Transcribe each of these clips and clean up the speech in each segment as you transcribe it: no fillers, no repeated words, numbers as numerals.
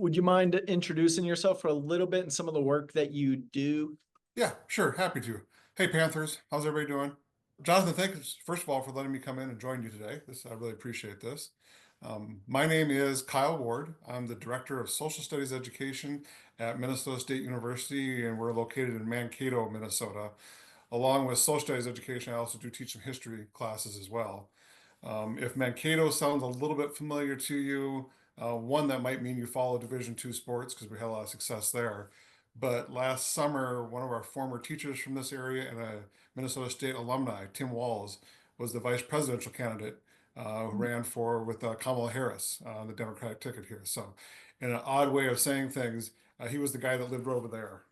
would you mind introducing yourself for a little bit and some of the work that you do? Yeah, sure. Happy to. Hey, Panthers, how's everybody doing? Jonathan, thanks, first of all, for letting me come in and join you today. I really appreciate this. My name is Kyle Ward. I'm the Director of Social Studies Education at Minnesota State University, and we're located in Mankato, Minnesota. Along with Social Studies Education, I also do teach some history classes as well. If Mankato sounds a little bit familiar to you, one that might mean you follow Division II sports because we had a lot of success there. But last summer, one of our former teachers from this area and a Minnesota State alumni, Tim Walls, was the vice presidential candidate who ran for with Kamala Harris on the Democratic ticket here. So, in an odd way of saying things, he was the guy that lived over there.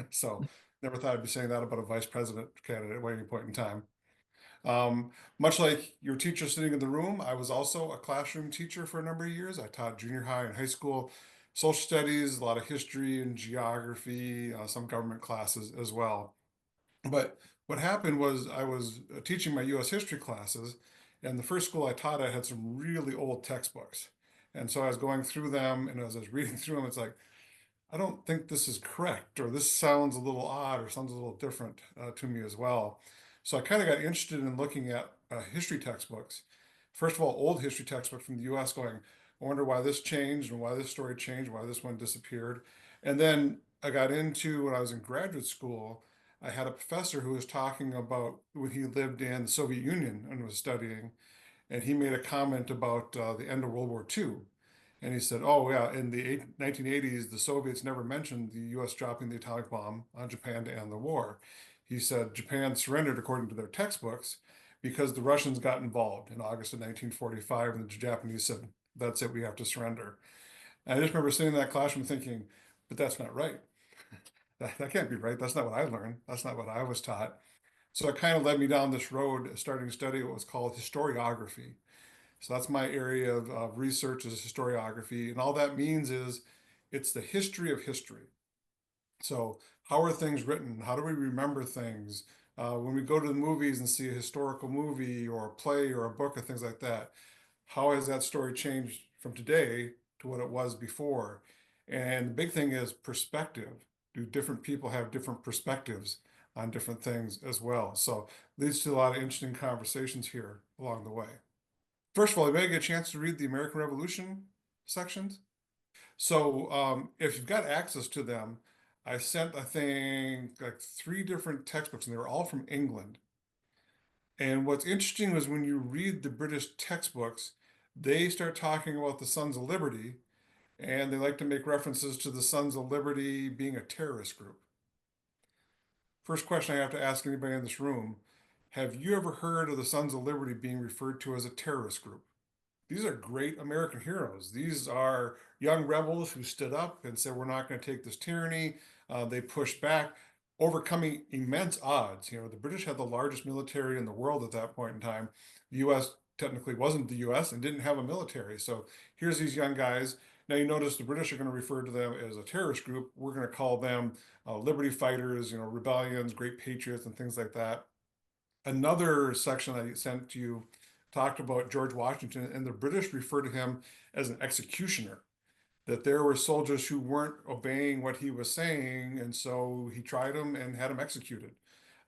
So, never thought I'd be saying that about a vice president candidate at any point in time. Much like your teacher sitting in the room, I was also a classroom teacher for a number of years. I taught junior high and high school social studies, a lot of history and geography, some government classes as well. But what happened was I was teaching my U.S. history classes, and the first school I taught at had some really old textbooks. And so I was going through them, and as I was reading through them, it's like, I don't think this is correct, or this sounds a little odd, or sounds a little different to me as well. So I kind of got interested in looking at history textbooks. First of all, old history textbooks from the US, going, I wonder why this changed and why this story changed, why this one disappeared. And then I got into, when I was in graduate school, I had a professor who was talking about when he lived in the Soviet Union and was studying, and he made a comment about the end of World War II. And he said, oh, yeah, in the 1980s, the Soviets never mentioned the US dropping the atomic bomb on Japan to end the war. He said Japan surrendered according to their textbooks because the Russians got involved in August of 1945, and the Japanese said, that's it, we have to surrender. And I just remember sitting in that classroom thinking, but that's not right. That can't be right. That's not what I learned. That's not what I was taught. So it kind of led me down this road, starting to study what was called historiography. So that's my area of research is historiography. And all that means is it's the history of history. So how are things written? How do we remember things? When we go to the movies and see a historical movie or a play or a book and things like that, how has that story changed from today to what it was before? And the big thing is perspective. Do different people have different perspectives on different things as well? So leads to a lot of interesting conversations here along the way. First of all, you may get a chance to read the American Revolution sections. So if you've got access to them, I sent, I think, like three different textbooks, and they were all from England. And what's interesting is when you read the British textbooks, they start talking about the Sons of Liberty, and they like to make references to the Sons of Liberty being a terrorist group. First question I have to ask anybody in this room, have you ever heard of the Sons of Liberty being referred to as a terrorist group? These are great American heroes. These are young rebels who stood up and said, we're not going to take this tyranny. They pushed back, overcoming immense odds. You know, the British had the largest military in the world at that point in time. The US technically wasn't the US and didn't have a military. So here's these young guys. Now you notice the British are going to refer to them as a terrorist group. We're going to call them liberty fighters, you know, rebellions, great patriots, and things like that. Another section I sent to you talked about George Washington, and the British referred to him as an executioner, that there were soldiers who weren't obeying what he was saying, and so he tried them and had them executed.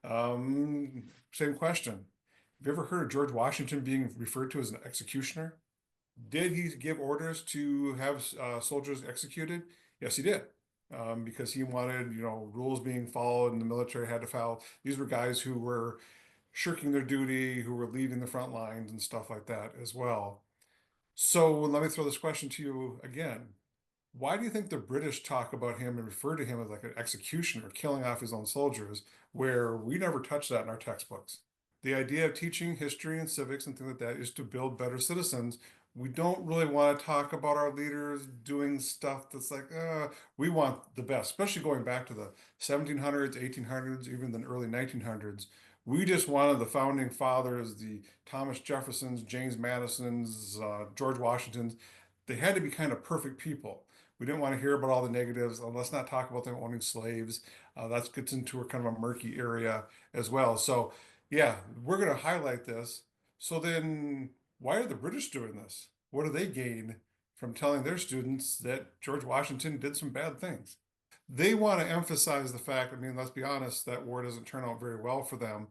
Same question. Have you ever heard of George Washington being referred to as an executioner? Did he give orders to have soldiers executed? Yes, he did. Because he wanted, you know, rules being followed and the military had to follow. These were guys who were shirking their duty, who were leaving the front lines and stuff like that as well. So let me throw this question to you again. Why do you think the British talk about him and refer to him as like an executioner, killing off his own soldiers, where we never touch that in our textbooks? The idea of teaching history and civics and things like that is to build better citizens. We don't really want to talk about our leaders doing stuff that's like, we want the best, especially going back to the 1700s, 1800s, even the early 1900s. We just wanted the founding fathers, the Thomas Jeffersons, James Madisons, George Washingtons. They had to be kind of perfect people. We didn't want to hear about all the negatives. Let's not talk about them owning slaves. That gets into a kind of a murky area as well. So, yeah, we're going to highlight this. So then, why are the British doing this? What do they gain from telling their students that George Washington did some bad things. They want to emphasize the fact, I mean, let's be honest, that war doesn't turn out very well for them.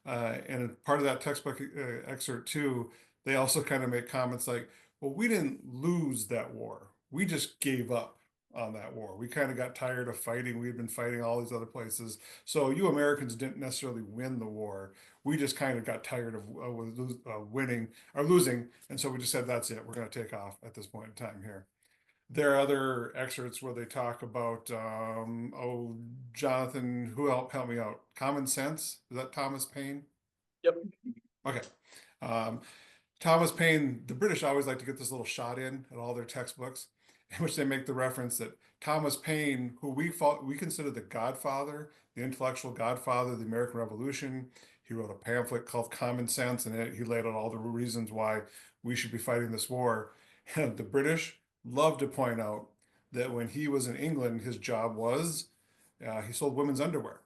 And part of that textbook excerpt too, they also kind of make comments like, well, we didn't lose that war. We just gave up on that war. We kind of got tired of fighting. We had been fighting all these other places. So you Americans didn't necessarily win the war. We just kind of got tired of winning or losing. And so we just said, that's it. We're going to take off at this point in time here. There are other excerpts where they talk about, oh, Jonathan, who help me out? Common Sense? Is that Thomas Paine? Yep. Okay. Um, Thomas Paine, the British always like to get this little shot in at all their textbooks, in which they make the reference that Thomas Paine, who we consider the godfather, the intellectual godfather of the American Revolution, he wrote a pamphlet called Common Sense, and he laid out all the reasons why we should be fighting this war. And the British love to point out that when he was in England, his job was he sold women's underwear.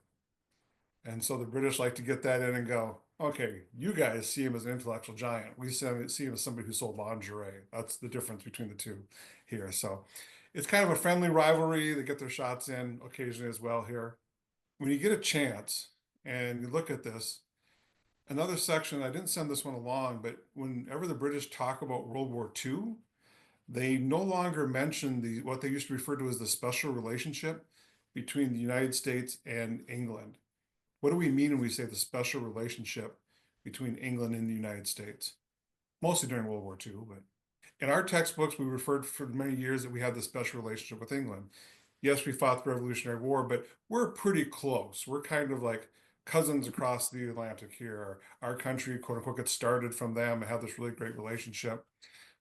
And so the British like to get that in and go, okay, you guys see him as an intellectual giant. We see him as somebody who sold lingerie. That's the difference between the two here. So it's kind of a friendly rivalry. They get their shots in occasionally as well here. When you get a chance and you look at this, another section, I didn't send this one along, but whenever the British talk about World War II, they no longer mention what they used to refer to as the special relationship between the United States and England. What do we mean when we say the special relationship between England and the United States? Mostly during World War II, but in our textbooks, we referred for many years that we had this special relationship with England. Yes, we fought the Revolutionary War, but we're pretty close. We're kind of like cousins across the Atlantic here. Our country, quote unquote, gets started from them and have this really great relationship.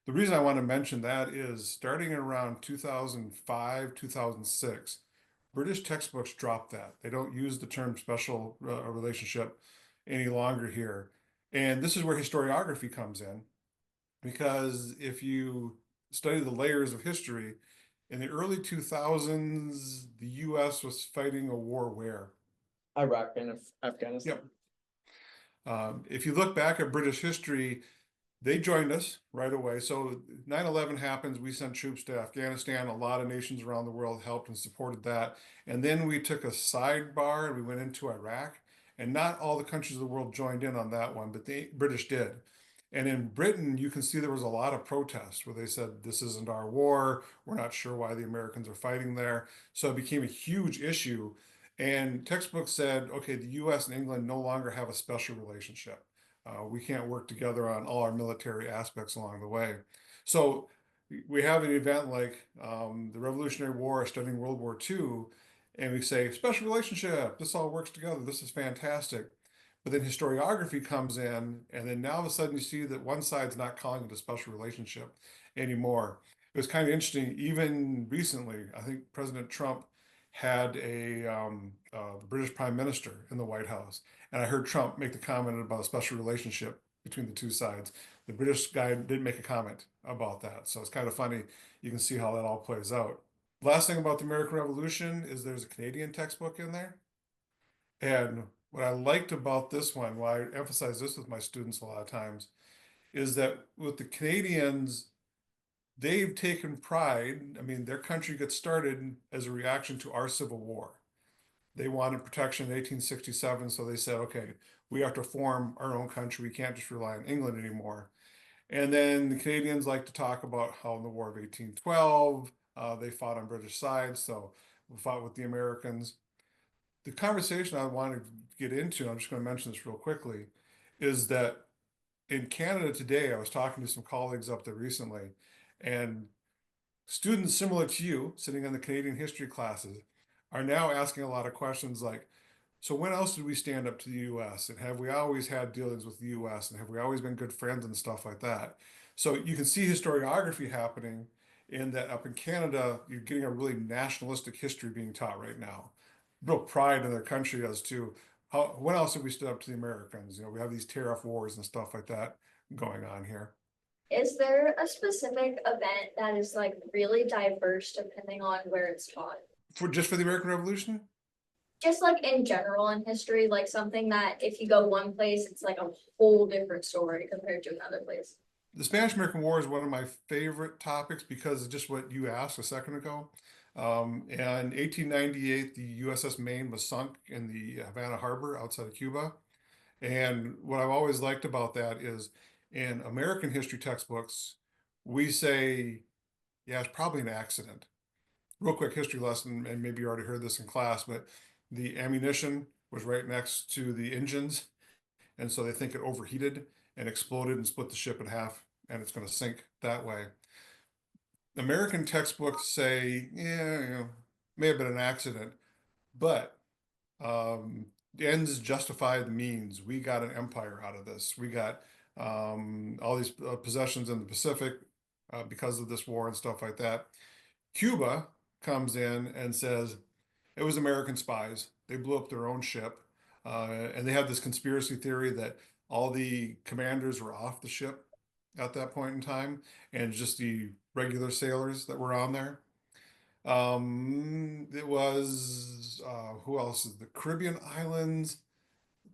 The reason I want to mention that is starting around 2005, 2006, British textbooks dropped that. They don't use the term special relationship any longer here. And this is where historiography comes in, because if you study the layers of history, in the early 2000s, the US was fighting a war where? Iraq and Afghanistan. Yep. If you look back at British history, they joined us right away. So 9/11 happens, we sent troops to Afghanistan. A lot of nations around the world helped and supported that. And then we took a sidebar and we went into Iraq. And not all the countries of the world joined in on that one, but the British did. And in Britain, you can see there was a lot of protest where they said, this isn't our war. We're not sure why the Americans are fighting there. So it became a huge issue. And textbooks said, okay, the US and England no longer have a special relationship. We can't work together on all our military aspects along the way. So we have an event like the Revolutionary War, studying World War II, and we say, special relationship, this all works together, this is fantastic. But then historiography comes in, and then now all of a sudden you see that one side's not calling it a special relationship anymore. It was kind of interesting, even recently, I think President Trump had the British Prime Minister in the White House. And I heard Trump make the comment about a special relationship between the two sides. The British guy didn't make a comment about that. So it's kind of funny. You can see how that all plays out. Last thing about the American Revolution is there's a Canadian textbook in there. And what I liked about this one, why I emphasize this with my students a lot of times, is that with the Canadians, they've taken pride. I mean, their country gets started as a reaction to our Civil War. They wanted protection in 1867, so they said, okay, we have to form our own country. We can't just rely on England anymore. And then the Canadians like to talk about how in the War of 1812, they fought on British side, so we fought with the Americans. The conversation I want to get into, I'm just going to mention this real quickly, is that in Canada today, I was talking to some colleagues up there recently, and students similar to you, sitting in the Canadian history classes, are now asking a lot of questions like, so when else did we stand up to the US? And have we always had dealings with the US? And have we always been good friends and stuff like that? So you can see historiography happening in that up in Canada, you're getting a really nationalistic history being taught right now. Real pride in their country as to when else have we stood up to the Americans? You know, we have these tariff wars and stuff like that going on here. Is there a specific event that is like really diverse depending on where it's taught? Just for the American Revolution? Just like in general in history, like something that if you go one place, it's like a whole different story compared to another place. The Spanish-American War is one of my favorite topics because of just what you asked a second ago. In 1898, the USS Maine was sunk in the Havana Harbor outside of Cuba. And what I've always liked about that is in American history textbooks, we say, yeah, it's probably an accident. Real quick history lesson, and maybe you already heard this in class, but the ammunition was right next to the engines. And so they think it overheated and exploded and split the ship in half, and it's going to sink that way. American textbooks say, yeah, may have been an accident, but the ends justify the means. We got an empire out of this. We got all these possessions in the Pacific because of this war and stuff like that. Cuba comes in and says it was American spies. They blew up their own ship. And they have this conspiracy theory that all the commanders were off the ship at that point in time, and just the regular sailors that were on there. It was who else? The Caribbean islands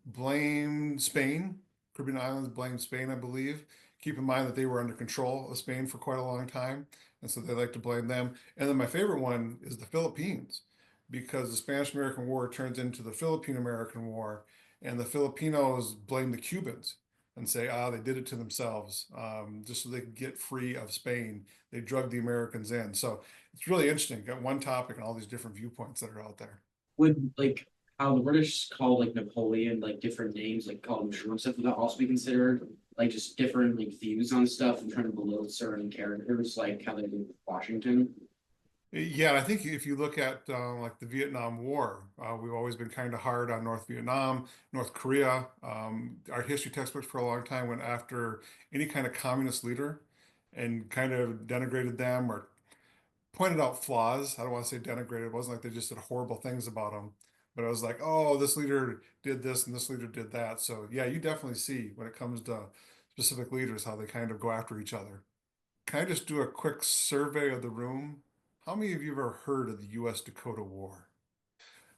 blamed Spain. Caribbean islands blamed Spain, I believe. Keep in mind that they were under control of Spain for quite a long time, and so they like to blame them. And then my favorite one is the Philippines, because the Spanish-American War turns into the Philippine-American War, and the Filipinos blame the Cubans and say, they did it to themselves, just so they could get free of Spain. They drugged the Americans in. So it's really interesting. Got one topic and all these different viewpoints that are out there. Would like how the British call like Napoleon like different names, like call him Trump stuff, would that also be considered like just different like views on stuff and trying to belittle certain characters, like how they do with Washington? Yeah, I think if you look at like the Vietnam War, we've always been kind of hard on North Vietnam, North Korea. Our history textbooks for a long time went after any kind of communist leader and kind of denigrated them or pointed out flaws. I don't want to say denigrated. It wasn't like they just said horrible things about them, but I was like, oh, this leader did this and this leader did that. So yeah, you definitely see when it comes to specific leaders how they kind of go after each other. Can I just do a quick survey of the room? How many of you have ever heard of the US Dakota War?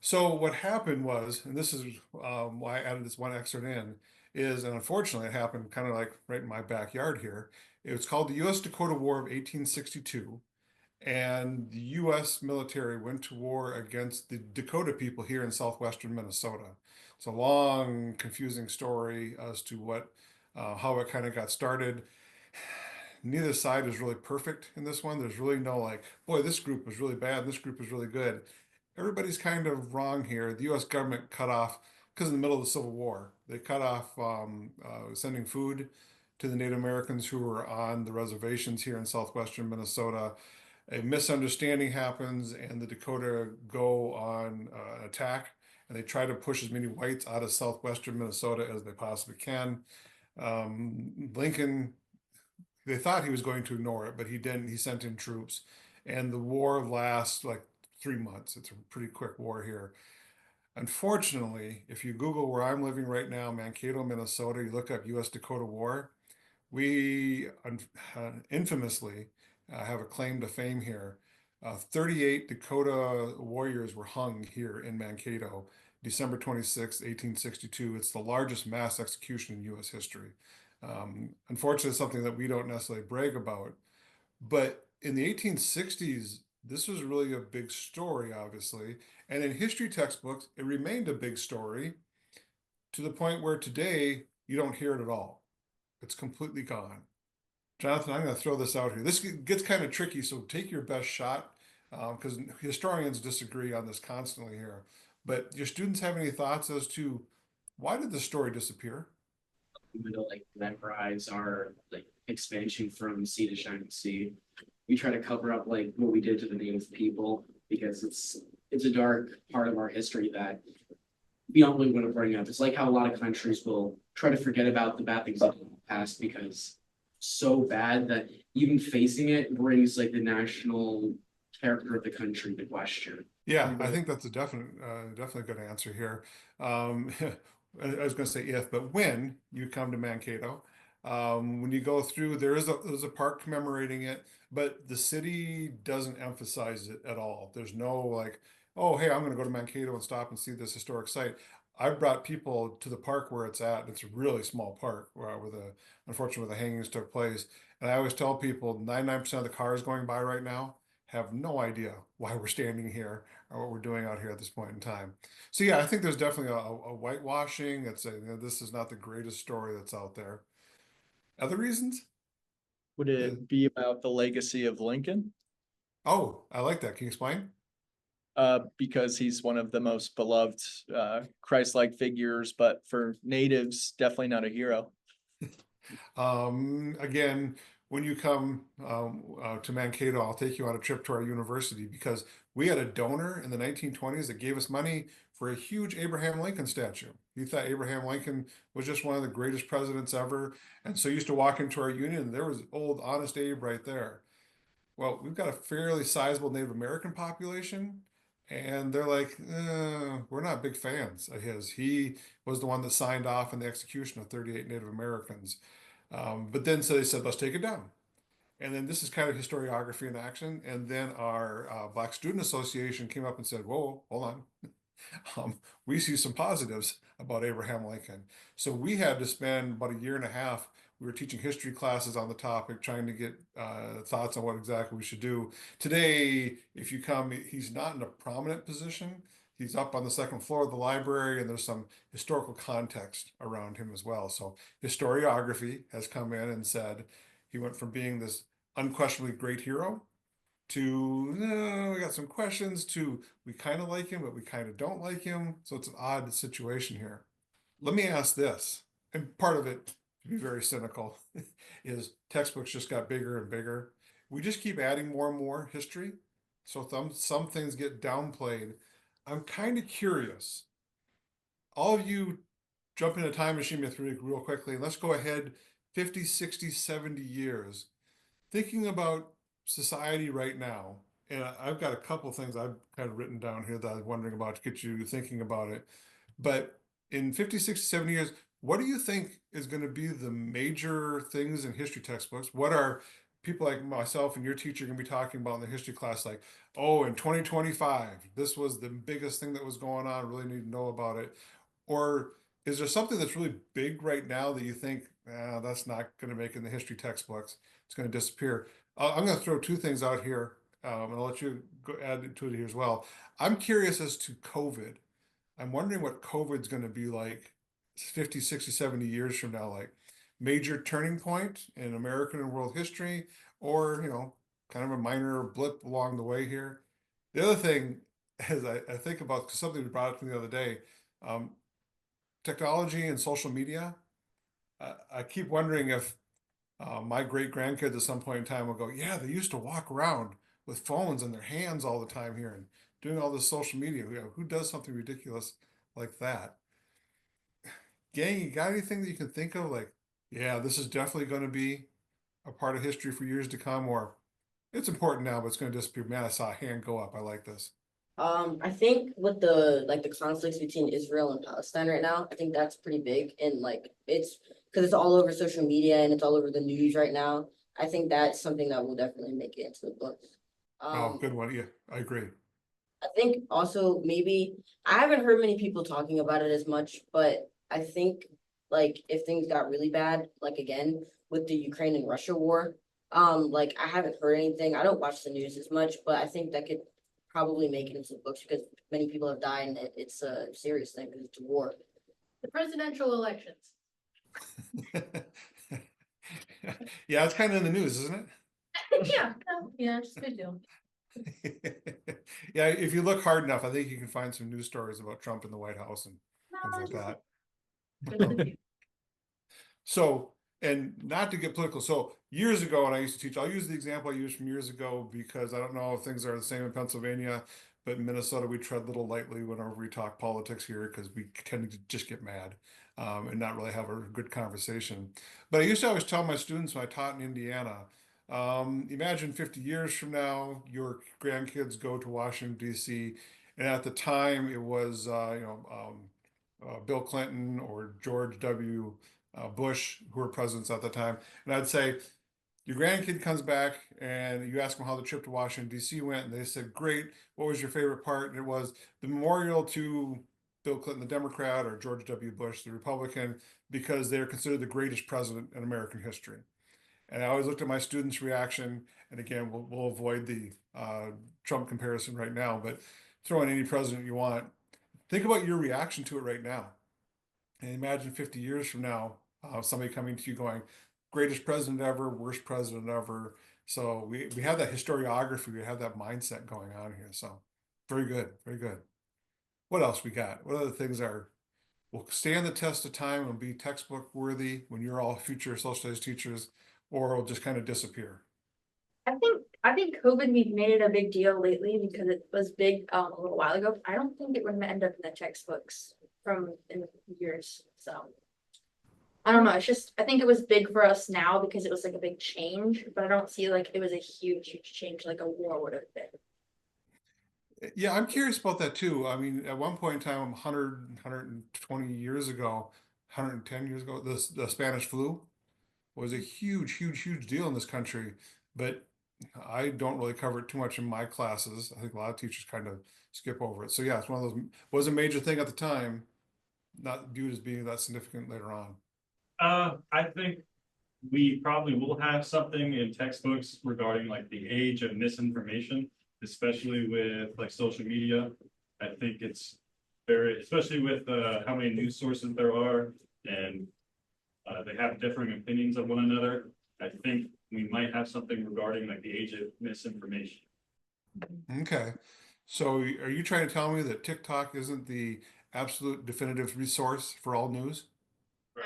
So what happened was, and this is why I added this one excerpt in, is, and unfortunately it happened kind of like right in my backyard here. It was called the US Dakota War of 1862. And the US military went to war against the Dakota people here in southwestern Minnesota. It's a long, confusing story as to how it kind of got started. Neither side is really perfect in this one. There's really no like, boy, this group was really bad, this group was really good. Everybody's kind of wrong here. The US government cut off, because in the middle of the Civil War, they cut off sending food to the Native Americans who were on the reservations here in southwestern Minnesota. A misunderstanding happens, and the Dakota go on an attack, and they try to push as many whites out of southwestern Minnesota as they possibly can. Lincoln, they thought he was going to ignore it, but he didn't. He sent in troops, and the war lasts like 3 months. It's a pretty quick war here. Unfortunately, if you Google where I'm living right now, Mankato, Minnesota, you look up US Dakota War, we infamously have a claim to fame here. 38 Dakota warriors were hung here in Mankato, December 26, 1862. It's the largest mass execution in US history. Unfortunately, it's something that we don't necessarily brag about. But in the 1860s, this was really a big story, obviously. And in history textbooks, it remained a big story to the point where today you don't hear it at all. It's completely gone. Jonathan, I'm going to throw this out here. This gets kind of tricky, so take your best shot, because historians disagree on this constantly here. But your students have any thoughts as to why did the story disappear? We to like memorize our like expansion from sea to shining sea. We try to cover up like what we did to the native people because it's a dark part of our history that we don't really want to bring up. It's like how a lot of countries will try to forget about the bad things that in the past because so bad that even facing it brings like the national character of the country to question. Yeah, I think that's a definitely good answer here. I was going to say if, but when you come to Mankato, when you go through, there's a park commemorating it, but the city doesn't emphasize it at all. There's no like, oh, hey, I'm going to go to Mankato and stop and see this historic site. I brought people to the park where it's at. It's a really small park unfortunately, where the hangings took place. And I always tell people 99% of the cars going by right now have no idea why we're standing here or what we're doing out here at this point in time. So yeah, I think there's definitely a whitewashing. This is not the greatest story that's out there. Other reasons? Would it be about the legacy of Lincoln? Oh, I like that. Can you explain? Because he's one of the most beloved Christ-like figures, but for natives, definitely not a hero. Again, when you come to Mankato, I'll take you on a trip to our university because we had a donor in the 1920s that gave us money for a huge Abraham Lincoln statue. He thought Abraham Lincoln was just one of the greatest presidents ever. And so he used to walk into our union and there was old Honest Abe right there. Well, we've got a fairly sizable Native American population, and they're like, we're not big fans of his. He was the one that signed off on the execution of 38 Native Americans. But then so they said, let's take it down. And then this is kind of historiography in action. And then our Black Student Association came up and said, whoa, hold on. We see some positives about Abraham Lincoln. So we had to spend about a year and a half. We were teaching history classes on the topic, trying to get thoughts on what exactly we should do. Today, if you come, he's not in a prominent position. He's up on the second floor of the library, and there's some historical context around him as well. So historiography has come in and said he went from being this unquestionably great hero to we got some questions to we kind of like him, but we kind of don't like him. So it's an odd situation here. Let me ask this, and part of it, to be very cynical, is textbooks just got bigger and bigger. We just keep adding more and more history. So some things get downplayed. I'm kind of curious. All of you jump in a time machine with me real quickly, and let's go ahead 50, 60, 70 years. Thinking about society right now, and I've got a couple things I've kind of written down here that I'm wondering about to get you thinking about it. But in 50, 60, 70 years, what do you think is going to be the major things in history textbooks? What are people like myself and your teacher going to be talking about in the history class? Like, oh, in 2025, this was the biggest thing that was going on. Really need to know about it. Or is there something that's really big right now that you think that's not going to make in the history textbooks? It's going to disappear. I'm going to throw two things out here, and I'll let you go add to it here as well. I'm curious as to COVID. I'm wondering what COVID's going to be like 50, 60, 70 years from now, like major turning point in American and world history, or, kind of a minor blip along the way here. The other thing, as I think about something we brought up to me the other day, technology and social media. I keep wondering if my great grandkids at some point in time will go, yeah, they used to walk around with phones in their hands all the time here and doing all this social media. Who does something ridiculous like that? Gang, you got anything that you can think of? Like, yeah, this is definitely going to be a part of history for years to come, or it's important now, but it's going to disappear. Man, I saw a hand go up. I like this. I think with the conflicts between Israel and Palestine right now, I think that's pretty big, and it's because it's all over social media and it's all over the news right now. I think that's something that will definitely make it into the books. Oh, good one. Yeah, I agree. I think also maybe I haven't heard many people talking about it as much, but I think if things got really bad, again with the Ukraine and Russia war, I haven't heard anything. I don't watch the news as much, but I think that could probably make it into the books because many people have died and it's a serious thing because it's a war. The presidential elections. Yeah, it's kind of in the news, isn't it? Yeah, it's a good deal. Yeah, if you look hard enough, I think you can find some news stories about Trump in the White House and things like that. So, and not to get political. So years ago, when I used to teach, I'll use the example I used from years ago because I don't know if things are the same in Pennsylvania, but in Minnesota, we tread a little lightly whenever we talk politics here because we tend to just get mad and not really have a good conversation. But I used to always tell my students when I taught in Indiana, imagine 50 years from now, your grandkids go to Washington, D.C., and at the time it was, Bill Clinton or George W. Bush, who were presidents at the time. And I'd say, your grandkid comes back and you ask them how the trip to Washington, D.C. went. And they said, great. What was your favorite part? And it was the memorial to Bill Clinton, the Democrat, or George W. Bush, the Republican, because they're considered the greatest president in American history. And I always looked at my students' reaction, and again, we'll avoid the Trump comparison right now, but throw in any president you want. Think about your reaction to it right now. And imagine 50 years from now, somebody coming to you going, greatest president ever, worst president ever. So we have that historiography, we have that mindset going on here. So very good, very good. What else we got? What other things will stand the test of time and be textbook worthy when you're all future social studies teachers, or will just kind of disappear? I think COVID made it a big deal lately because it was big a little while ago. I don't think it would end up in the textbooks from in years. So I don't know. It's just I think it was big for us now because it was like a big change, but I don't see like it was a huge change like a war would have been. Yeah, I'm curious about that too. I mean, at one point in time, 120 years ago, 110 years ago, the Spanish flu was a huge deal in this country. But I don't really cover it too much in my classes. I think a lot of teachers kind of skip over it. So yeah, it's one of those, was a major thing at the time, not viewed as being that significant later on. I think we probably will have something in textbooks regarding like the age of misinformation, especially with like social media. I think it's very, especially with how many news sources there are, and they have differing opinions of one another. I think we might have something regarding like the age of misinformation. Okay. So are you trying to tell me that TikTok isn't the absolute definitive resource for all news?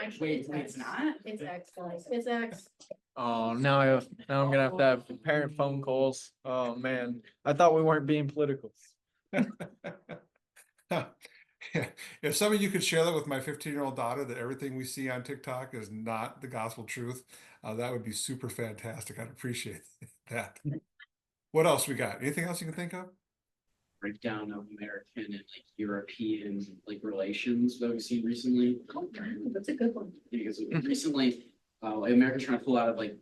Actually, it's not. It's X, guys. It's X. Oh, now I'm gonna have to have parent phone calls. Oh, man. I thought we weren't being political. Yeah. If some of you could share that with my 15-year-old daughter, that everything we see on TikTok is not the gospel truth, that would be super fantastic. I'd appreciate that. What else we got? Anything else you can think of? Breakdown of American and like European like relations that we've seen recently. That's a good one. Because recently, America's trying to pull out of like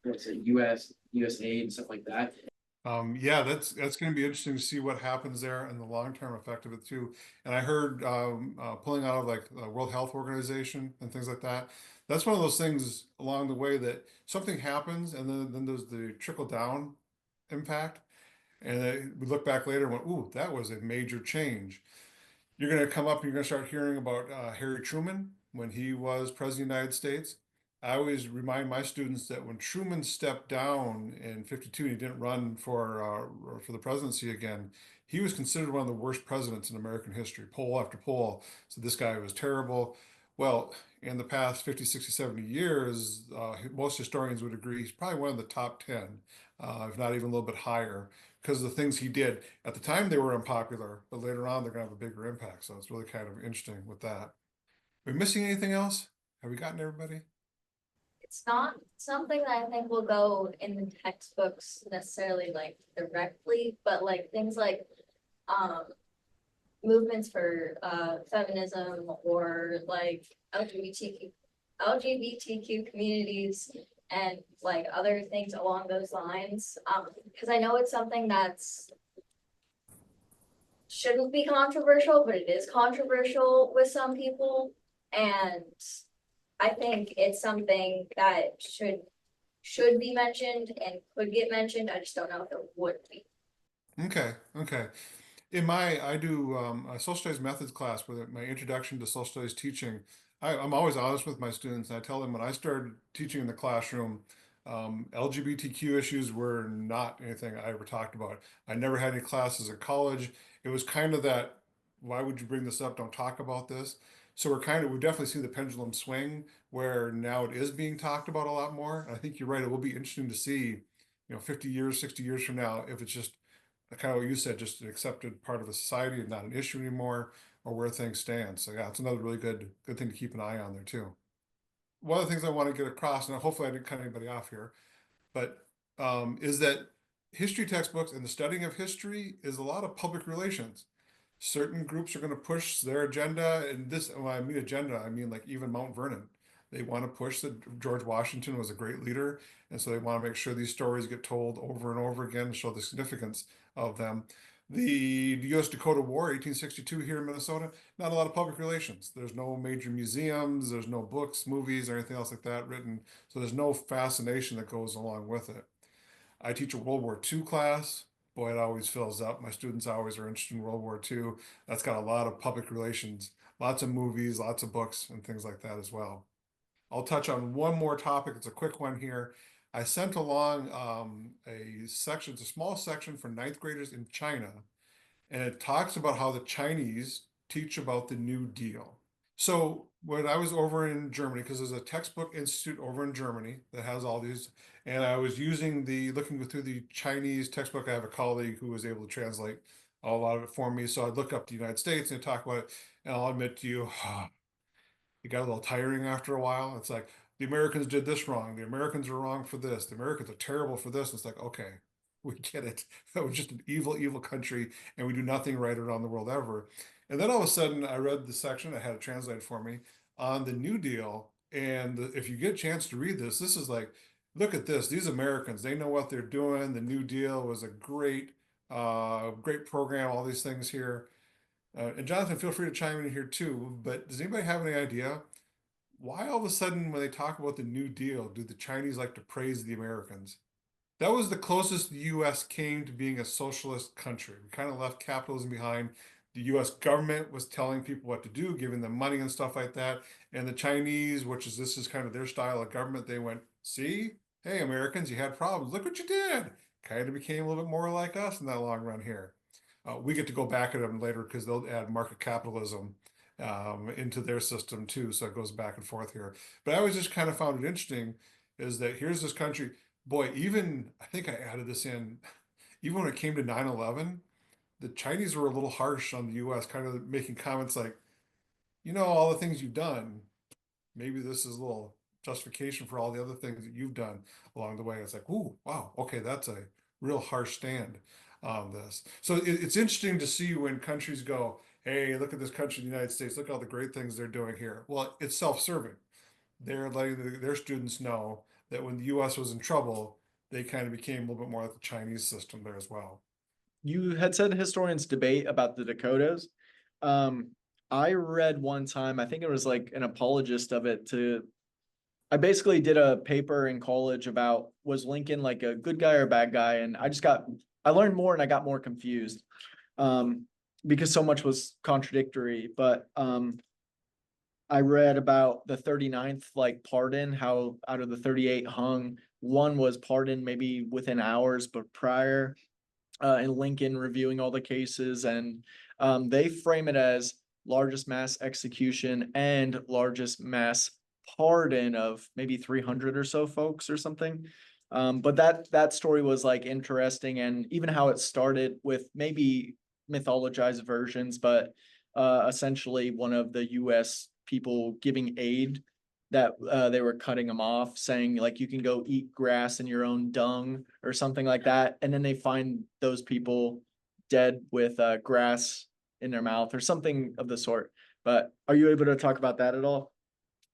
what's it, US aid and stuff like that. Yeah, that's going to be interesting to see what happens there and the long-term effect of it too. And I heard pulling out of like the World Health Organization and things like that. That's one of those things along the way that something happens and then there's the trickle down impact. And we look back later and went, ooh, that was a major change. You're going to come up and you're going to start hearing about Harry Truman when he was president of the United States. I always remind my students that when Truman stepped down in '52, he didn't run for the presidency again. He was considered one of the worst presidents in American history. Poll after poll said this guy was terrible. Well, in the past 50, 60, 70 years, most historians would agree he's probably one of the top 10, if not even a little bit higher, because of the things he did. At the time, they were unpopular, but later on, they're going to have a bigger impact. So it's really kind of interesting with that. Are we missing anything else? Have we gotten everybody? It's not something that I think will go in the textbooks necessarily like directly, but like things like movements for feminism or like LGBTQ communities and like other things along those lines. Because I know it's something that's shouldn't be controversial, but it is controversial with some people. And I think it's something that should be mentioned and could get mentioned. I just don't know if it would be. Okay. I do a social studies methods class with my introduction to social studies teaching. I'm always honest with my students. And I tell them when I started teaching in the classroom, LGBTQ issues were not anything I ever talked about. I never had any classes in college. It was kind of that, why would you bring this up? Don't talk about this. So we definitely see the pendulum swing where now it is being talked about a lot more. And I think you're right. It will be interesting to see, 50 years, 60 years from now, if it's just kind of what you said, just an accepted part of a society and not an issue anymore, or where things stand. So yeah, it's another really good thing to keep an eye on there too. One of the things I want to get across, and hopefully I didn't cut anybody off here, but is that history textbooks and the studying of history is a lot of public relations. Certain groups are going to push their agenda, and when I mean agenda, I mean like even Mount Vernon. They want to push that George Washington was a great leader, and so they want to make sure these stories get told over and over again, show the significance of them. The US Dakota War, 1862 here in Minnesota, not a lot of public relations. There's no major museums, there's no books, movies, or anything else like that written. So there's no fascination that goes along with it. I teach a World War II class. Boy, it always fills up. My students always are interested in World War II. That's got a lot of public relations, lots of movies, lots of books, and things like that as well. I'll touch on one more topic. It's a quick one here. I sent along a section, it's a small section for ninth graders in China, and it talks about how the Chinese teach about the New Deal. So when I was over in Germany, because there's a textbook institute over in Germany that has all these, and I was looking through the Chinese textbook. I have a colleague who was able to translate a lot of it for me. So I'd look up the United States and talk about it, and I'll admit to you, it got a little tiring after a while. It's like the Americans did this wrong. The Americans are wrong for this. The Americans are terrible for this. It's like, okay, we get it. That was just an evil, evil country, and we do nothing right around the world ever. And then all of a sudden, I read the section. I had it translated for me on the New Deal. And if you get a chance to read this, this is like, look at this. These Americans, they know what they're doing. The New Deal was a great program. All these things here. And Jonathan, feel free to chime in here too, but does anybody have any idea why all of a sudden when they talk about the New Deal, do the Chinese like to praise the Americans? That was the closest the US came to being a socialist country. We kind of left capitalism behind. The US government was telling people what to do, giving them money and stuff like that. And the Chinese, this is kind of their style of government, they went, see, hey, Americans, you had problems. Look what you did. Kind of became a little bit more like us in that long run here. We get to go back at them later because they'll add market capitalism into their system too. So it goes back and forth here. But I always just kind of found it interesting is that here's this country, boy, even I think I added this in, even when it came to 9/11, the Chinese were a little harsh on the US, kind of making comments like, all the things you've done, maybe this is a little justification for all the other things that you've done along the way. It's like, ooh, wow, okay, that's a real harsh stand on this. So it's interesting to see when countries go, hey, look at this country, the United States, look at all the great things they're doing here. Well, it's self-serving. They're letting their students know that when the US was in trouble, they kind of became a little bit more like the Chinese system there as well. You had said historians debate about the Dakotas. I read one time, I think it was like an apologist of it I basically did a paper in college about was Lincoln like a good guy or a bad guy? And I learned more and I got more confused because so much was contradictory. But I read about the 39th like pardon, how out of the 38 hung, one was pardoned maybe within hours, but prior. And Lincoln reviewing all the cases, and they frame it as largest mass execution and largest mass pardon of maybe 300 or so folks or something. But that story was like interesting, and even how it started with maybe mythologized versions, but essentially one of the US people giving aid that they were cutting them off, saying like you can go eat grass in your own dung or something like that, and then they find those people dead with grass in their mouth or something of the sort. But are you able to talk about that at all?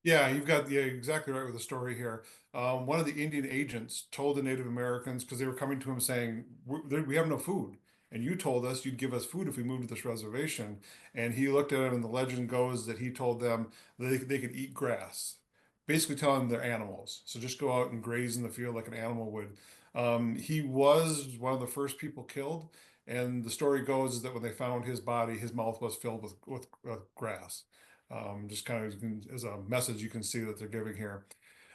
Yeah, yeah, exactly right with the story here. One of the Indian agents told the Native Americans, because they were coming to him saying, we have no food. And you told us you'd give us food if we moved to this reservation. And he looked at them, and the legend goes that he told them that they could eat grass, basically telling them they're animals. So just go out and graze in the field like an animal would. He was one of the first people killed. And the story goes is that when they found his body, his mouth was filled with grass. Just kind of as a message you can see that they're giving here.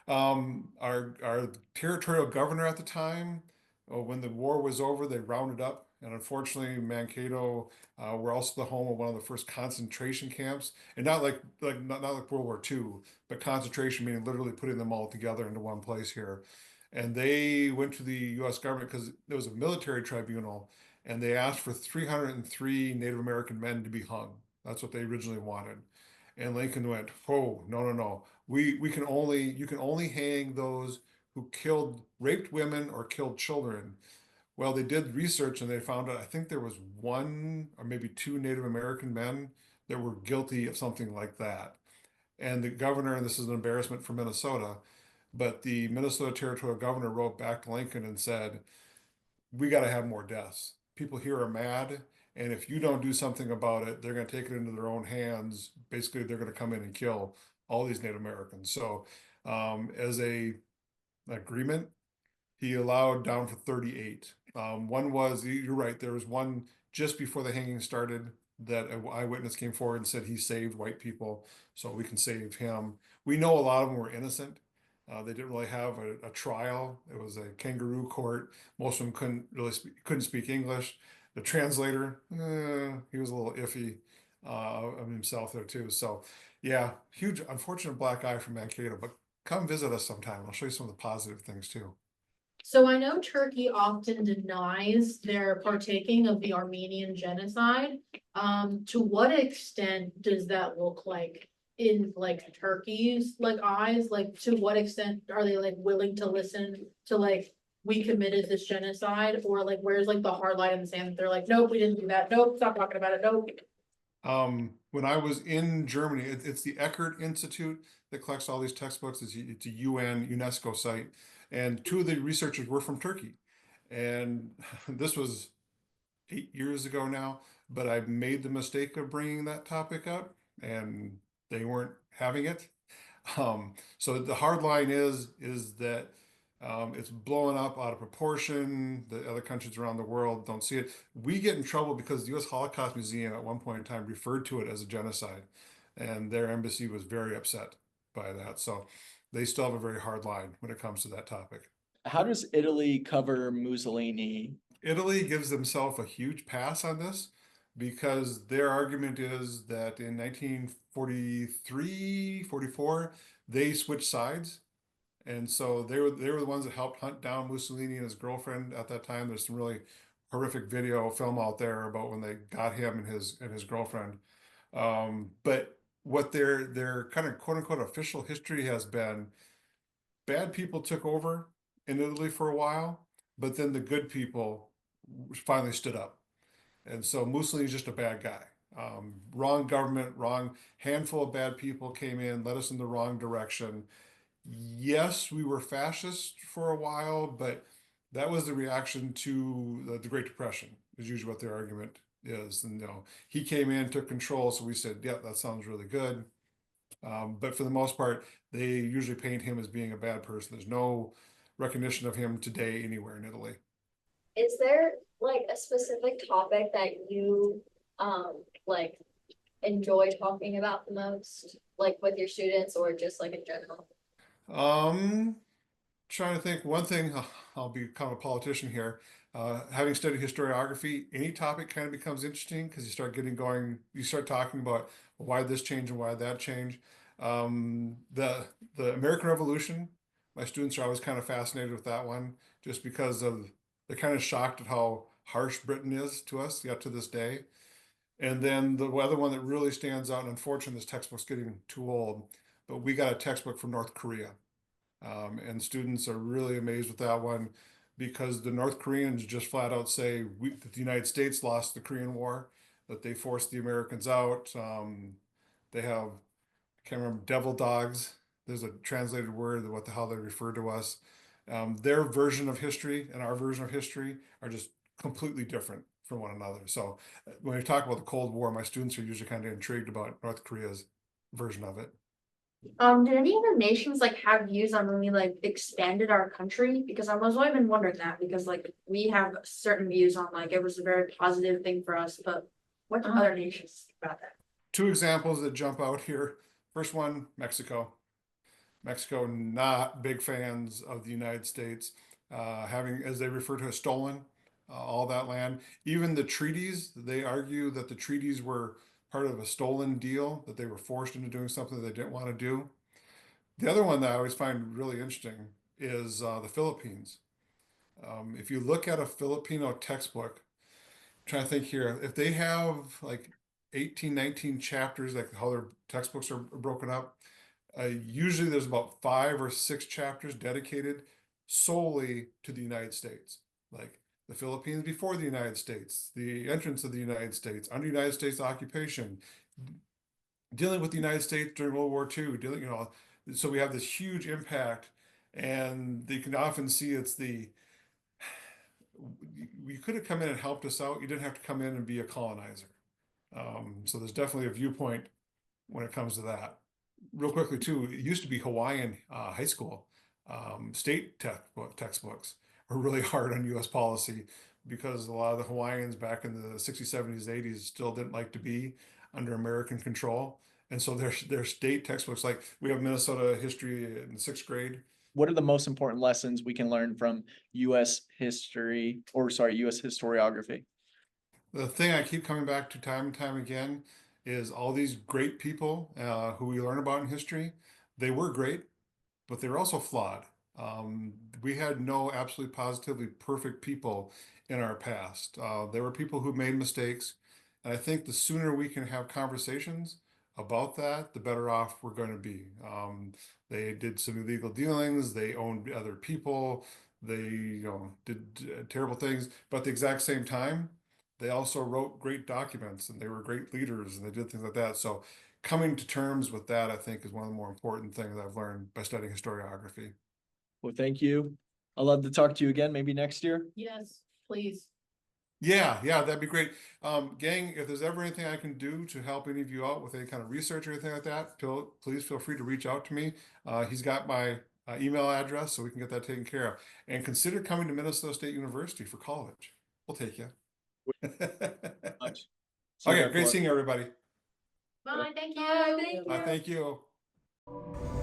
Our territorial governor at the time, when the war was over, they rounded up, and unfortunately, Mankato were also the home of one of the first concentration camps, and not like not like World War II, but concentration meaning literally putting them all together into one place here. And they went to the U.S. government because there was a military tribunal, and they asked for 303 Native American men to be hung. That's what they originally wanted. And Lincoln went, "Oh, no, no, no. You can only hang those who raped women or killed children." Well, they did research and they found out, I think there was one or maybe two Native American men that were guilty of something like that. And the governor, and this is an embarrassment for Minnesota, but the Minnesota territorial governor wrote back to Lincoln and said, we got to have more deaths people here are mad, and if you don't do something about it, they're going to take it into their own hands. Basically, they're going to come in and kill all these Native Americans. So, as a agreement, he allowed down for 38. One was, you're right, there was one just before the hanging started that an eyewitness came forward and said he saved white people, so we can save him. We know a lot of them were innocent. They didn't really have a trial. It was a kangaroo court. Most of them couldn't speak English. The translator, he was a little iffy of himself there too. So yeah, huge, unfortunate black eye from Mankato, but come visit us sometime. I'll show you some of the positive things too. So I know Turkey often denies their partaking of the Armenian genocide. To what extent does that look like in like Turkey's like eyes? Like to what extent are they like willing to listen to like we committed this genocide, or like where's like the hard line in the sand? They're like, nope, we didn't do that. Nope, stop talking about it. Nope. When I was in Germany, it's the Eckert Institute that collects all these textbooks. It's a UNESCO site, and two of the researchers were from Turkey. And this was 8 years ago now, but I made the mistake of bringing that topic up, and they weren't having it. So the hard line is that it's blowing up out of proportion. The other countries around the world don't see it. We get in trouble because the U.S. Holocaust Museum at one point in time referred to it as a genocide, and their embassy was very upset by that. So they still have a very hard line when it comes to that topic. How does Italy cover Mussolini? Italy gives themselves a huge pass on this because their argument is that in 1943, 44, they switched sides. And so they were the ones that helped hunt down Mussolini and his girlfriend at that time. There's some really horrific video film out there about when they got him and his girlfriend. But what their kind of quote unquote official history has been, bad people took over in Italy for a while, but then the good people finally stood up. And so Mussolini's just a bad guy. Wrong government, wrong handful of bad people came in, led us in the wrong direction. Yes, we were fascist for a while, but that was the reaction to the Great Depression, is usually what their argument is. And he came in, took control, so we said, yeah, that sounds really good. But for the most part, they usually paint him as being a bad person. There's no recognition of him today anywhere in Italy. Is there like a specific topic that you like enjoy talking about the most, like with your students or just like in general? Trying to think. One thing, I'll become a politician here. Having studied historiography, any topic kind of becomes interesting because you start getting going. You start talking about why this change and why that change. The American Revolution. My students are always kind of fascinated with that one, just because they're kind of shocked at how harsh Britain is to us, yet to this day. And then the other one that really stands out, and unfortunately, this textbook's getting too old, but we got a textbook from North Korea. And students are really amazed with that one because the North Koreans just flat out say that the United States lost the Korean War, that they forced the Americans out. They have, I can't remember, devil dogs. There's a translated word, how they refer to us. Their version of history and our version of history are just completely different from one another. So when we talk about the Cold War, my students are usually kind of intrigued about North Korea's version of it. Did any other nations like have views on when we like expanded our country? Because I was always been wondering that, because like we have certain views on like it was a very positive thing for us, but what do other nations think about that? Two examples that jump out here. First one, Mexico. Mexico, not big fans of the United States, having, as they refer to, as stolen all that land. Even the treaties, they argue that the treaties were part of a stolen deal, that they were forced into doing something they didn't want to do. The other one that I always find really interesting is the Philippines. If you look at a Filipino textbook, I'm trying to think here, if they have like 18, 19 chapters, like how their textbooks are broken up, usually there's about 5 or 6 chapters dedicated solely to the United States, like the Philippines before the United States, the entrance of the United States, under United States occupation, dealing with the United States during World War II, so we have this huge impact, and you can often see it's the you could have come in and helped us out. You didn't have to come in and be a colonizer. So there's definitely a viewpoint when it comes to that. Real quickly too, it used to be Hawaiian high school state textbooks were really hard on U.S. policy because a lot of the Hawaiians back in the 60s, 70s, 80s still didn't like to be under American control. And so their state textbooks, like we have Minnesota history in the 6th grade. What are the most important lessons we can learn from US history, or sorry, US historiography? The thing I keep coming back to time and time again is all these great people who we learn about in history. They were great, but they were also flawed. We had no absolutely positively perfect people in our past. There were people who made mistakes. And I think the sooner we can have conversations about that, the better off we're going to be. They did some illegal dealings. They owned other people. They, did terrible things. But at the exact same time, they also wrote great documents and they were great leaders and they did things like that. So coming to terms with that, I think, is one of the more important things I've learned by studying historiography. Well, thank you. I'd love to talk to you again, maybe next year. Yes, please. Yeah, that'd be great. Gang, if there's ever anything I can do to help any of you out with any kind of research or anything like that, please feel free to reach out to me. He's got my email address, so we can get that taken care of. And consider coming to Minnesota State University for college. We'll take you. Much. Okay, great seeing everybody. Bye, thank you. Thank you. Thank you.